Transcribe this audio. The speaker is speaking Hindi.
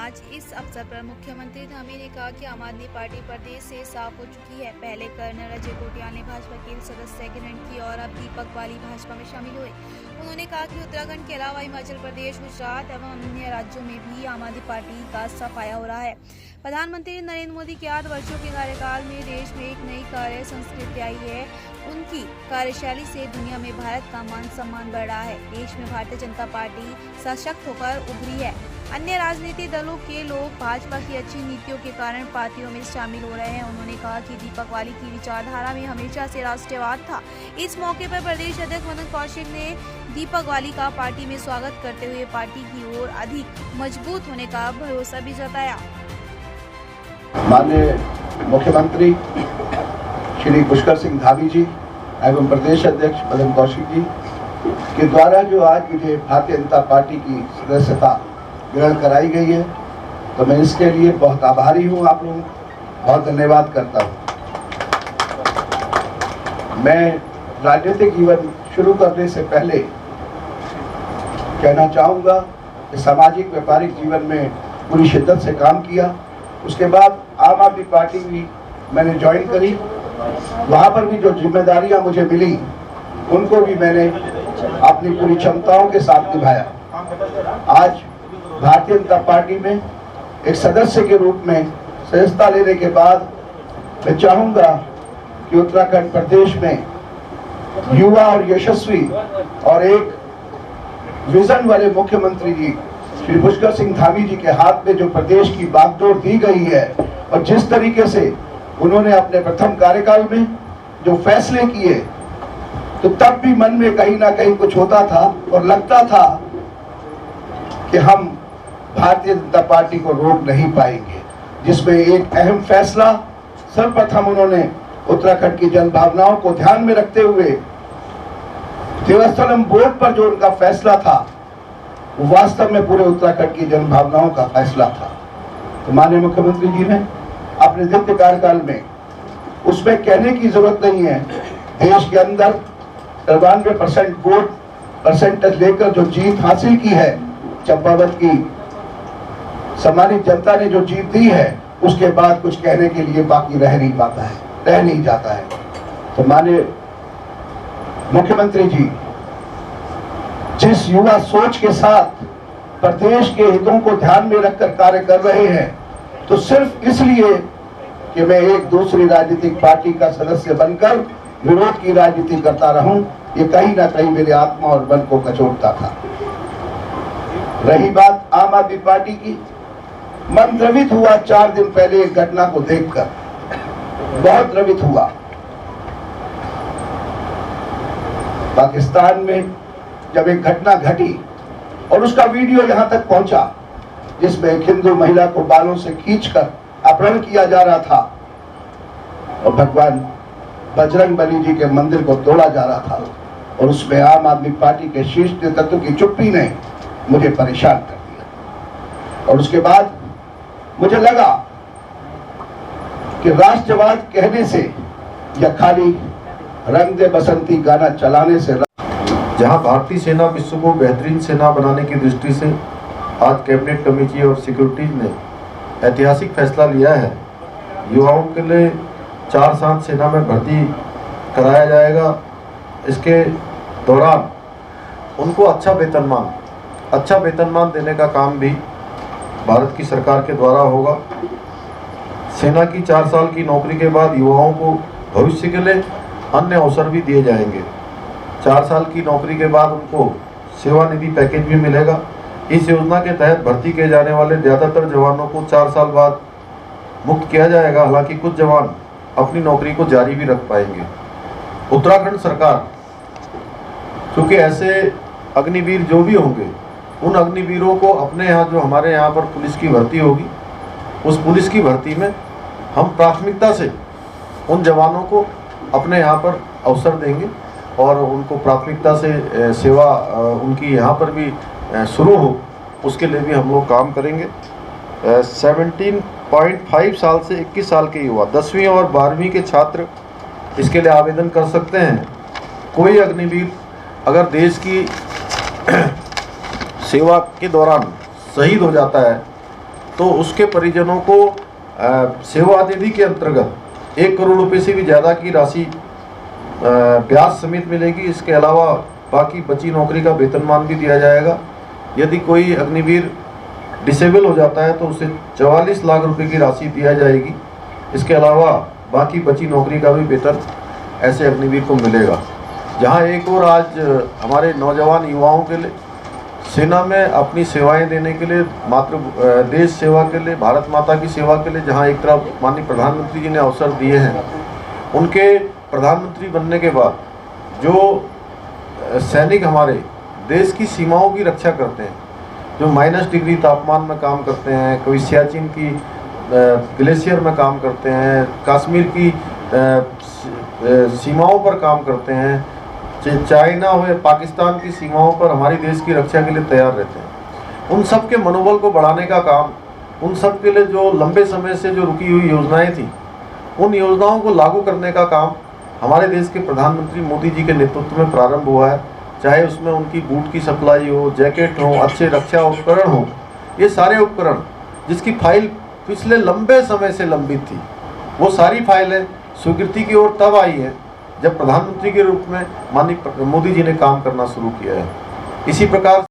आज इस अवसर पर मुख्यमंत्री धामी ने कहा कि आम आदमी पार्टी प्रदेश से साफ हो चुकी है। पहले कर्नल अजय कोटियाल ने भाजपा के सदस्य ग्रहण की और अब दीपक वाली भाजपा में शामिल हुए। उन्होंने कहा कि उत्तराखंड के अलावा हिमाचल प्रदेश, गुजरात एवं अन्य राज्यों में भी आम आदमी पार्टी का सफाया हो रहा है। प्रधानमंत्री नरेंद्र मोदी के 8 वर्षों के कार्यकाल में देश में एक नई कार्य संस्कृति आई है। उनकी कार्यशैली से दुनिया में भारत का मान सम्मान बढ़ रहा है। देश में भारतीय जनता पार्टी सशक्त होकर उभरी है। अन्य राजनीतिक दलों के लोग भाजपा की अच्छी नीतियों के कारण पार्टियों में शामिल हो रहे हैं। उन्होंने कहा कि दीपक वाली की विचारधारा में हमेशा से राष्ट्रवाद था। इस मौके पर प्रदेश अध्यक्ष मदन कौशिक ने दीपक वाली का पार्टी में स्वागत करते हुए पार्टी की ओर अधिक मजबूत होने का भरोसा भी जताया। माननीय मुख्यमंत्री श्री पुष्कर सिंह धामी जी एवं प्रदेश अध्यक्ष मदन कौशिक जी के द्वारा जो आज मुझे भारतीय जनता पार्टी की सदस्यता ग्रहण कराई गई है, तो मैं इसके लिए बहुत आभारी हूँ। आप लोगों को बहुत धन्यवाद करता हूँ। मैं राजनीतिक जीवन शुरू करने से पहले कहना चाहूँगा कि सामाजिक व्यापारिक जीवन में पूरी शिद्दत से काम किया। उसके बाद आम आदमी पार्टी भी मैंने ज्वाइन करी। वहाँ पर भी जो जिम्मेदारियाँ मुझे मिली उनको भी मैंने अपनी पूरी क्षमताओं के साथ निभाया। आज भारतीय जनता पार्टी में एक सदस्य के रूप में सदस्यता लेने के बाद मैं चाहूँगा कि उत्तराखंड प्रदेश में युवा और यशस्वी और एक विजन वाले मुख्यमंत्री जी श्री पुष्कर सिंह धामी जी के हाथ में जो प्रदेश की बागडोर दी गई है और जिस तरीके से उन्होंने अपने प्रथम कार्यकाल में जो फैसले किए, तो तब भी मन में कहीं ना कहीं कुछ होता था और लगता था कि हम भारतीय जनता पार्टी को रोक नहीं पाएंगे। जिसमें एक अहम फैसला सर्वप्रथम उन्होंने उत्तराखंड की जन भावनाओं को ध्यान में रखते हुए देवस्थलम बोर्ड पर जो उनका फैसला था वो वास्तव में पूरे उत्तराखंड की जन भावनाओं का फैसला था। तो माननीय मुख्यमंत्री जी ने अपने द्वितीय कार्यकाल में, उसमें कहने की जरूरत नहीं है, देश के अंदर 93% वोट परसेंटेज लेकर जो जीत हासिल की है, चंपावत की सम्मानित जनता ने जो जीत दी है, उसके बाद कुछ कहने के लिए बाकी रह नहीं जाता है। तो माननीय मुख्यमंत्री जी जिस युवा सोच के साथ प्रदेश के हितों को ध्यान में रखकर कार्य कर रहे हैं, तो सिर्फ इसलिए कि मैं एक दूसरी राजनीतिक पार्टी का सदस्य बनकर विरोध की राजनीति करता रहूं, ये कहीं ना कहीं मेरे आत्मा और मन को कचोटता था। रही बात आम आदमी पार्टी की, मन द्रवित हुआ 4 दिन पहले एक घटना को देखकर, बहुत द्रवित हुआ। पाकिस्तान में जब एक घटना घटी और उसका वीडियो यहाँ तक पहुंचा, जिसमें एक हिंदू महिला को बालों से खींचकर अपहरण किया जा रहा था और भगवान बजरंगबली जी के मंदिर को तोड़ा जा रहा था, और उसमें आम आदमी पार्टी के शीर्ष नेतृत्व की चुप्पी ने मुझे परेशान कर दिया। और उसके बाद मुझे लगा कि राष्ट्रवाद कहने से या खाली रंग दे बसंती गाना चलाने से, जहां भारतीय सेना विश्व को बेहतरीन सेना बनाने की दृष्टि से आज कैबिनेट कमेटी और सिक्योरिटी ने ऐतिहासिक फैसला लिया है। युवाओं के लिए 4 साल सेना में भर्ती कराया जाएगा। इसके दौरान उनको अच्छा वेतनमान देने का काम भी भारत की सरकार के द्वारा होगा। सेना की 4 साल की नौकरी के बाद युवाओं को भविष्य के लिए अन्य अवसर भी दिए जाएंगे। 4 साल की नौकरी के बाद उनको सेवानिधि पैकेज भी मिलेगा। इस योजना के तहत भर्ती किए जाने वाले ज़्यादातर जवानों को 4 साल बाद मुक्त किया जाएगा। हालांकि कुछ जवान अपनी नौकरी को जारी भी रख पाएंगे। उत्तराखंड सरकार, क्योंकि ऐसे अग्निवीर जो भी होंगे, उन अग्निवीरों को अपने यहाँ, जो हमारे यहाँ पर पुलिस की भर्ती होगी, उस पुलिस की भर्ती में हम प्राथमिकता से उन जवानों को अपने यहाँ पर अवसर देंगे और उनको प्राथमिकता से सेवा उनकी यहाँ पर भी शुरू हो, उसके लिए भी हम लोग काम करेंगे। 17.5 साल से 21 साल के युवा 10वीं और 12वीं के छात्र इसके लिए आवेदन कर सकते हैं। कोई अग्निवीर अगर देश की सेवा के दौरान शहीद हो जाता है तो उसके परिजनों को सेवा निधि के अंतर्गत 1 करोड़ रुपए से भी ज़्यादा की राशि ब्याज समेत मिलेगी। इसके अलावा बाकी बची नौकरी का वेतनमान भी दिया जाएगा। यदि कोई अग्निवीर डिसेबल हो जाता है तो उसे 44 लाख रुपए की राशि दिया जाएगी। इसके अलावा बाकी बची नौकरी का भी वेतन ऐसे अग्निवीर को मिलेगा। जहां एक और आज हमारे नौजवान युवाओं के लिए सेना में अपनी सेवाएं देने के लिए, देश सेवा के लिए, भारत माता की सेवा के लिए जहां एक तरफ माननीय प्रधानमंत्री जी ने अवसर दिए हैं, उनके प्रधानमंत्री बनने के बाद जो सैनिक हमारे देश की सीमाओं की रक्षा करते हैं, जो -डिग्री तापमान में काम करते हैं, कोई सियाचिन की ग्लेशियर में काम करते हैं, कश्मीर की सीमाओं पर काम करते हैं, चाइना हो या पाकिस्तान की सीमाओं पर हमारी देश की रक्षा के लिए तैयार रहते हैं, उन सब के मनोबल को बढ़ाने का काम, उन सब के लिए जो लंबे समय से जो रुकी हुई योजनाएं थी, उन योजनाओं को लागू करने का काम हमारे देश के प्रधानमंत्री मोदी जी के नेतृत्व में प्रारंभ हुआ है। चाहे उसमें उनकी बूट की सप्लाई हो, जैकेट हो, अच्छे रक्षा उपकरण हो, ये सारे उपकरण जिसकी फाइल पिछले लंबे समय से लंबित थी, वो सारी फाइलें स्वीकृति की ओर तब आई है जब प्रधानमंत्री के रूप में माननीय मोदी जी ने काम करना शुरू किया है। इसी प्रकार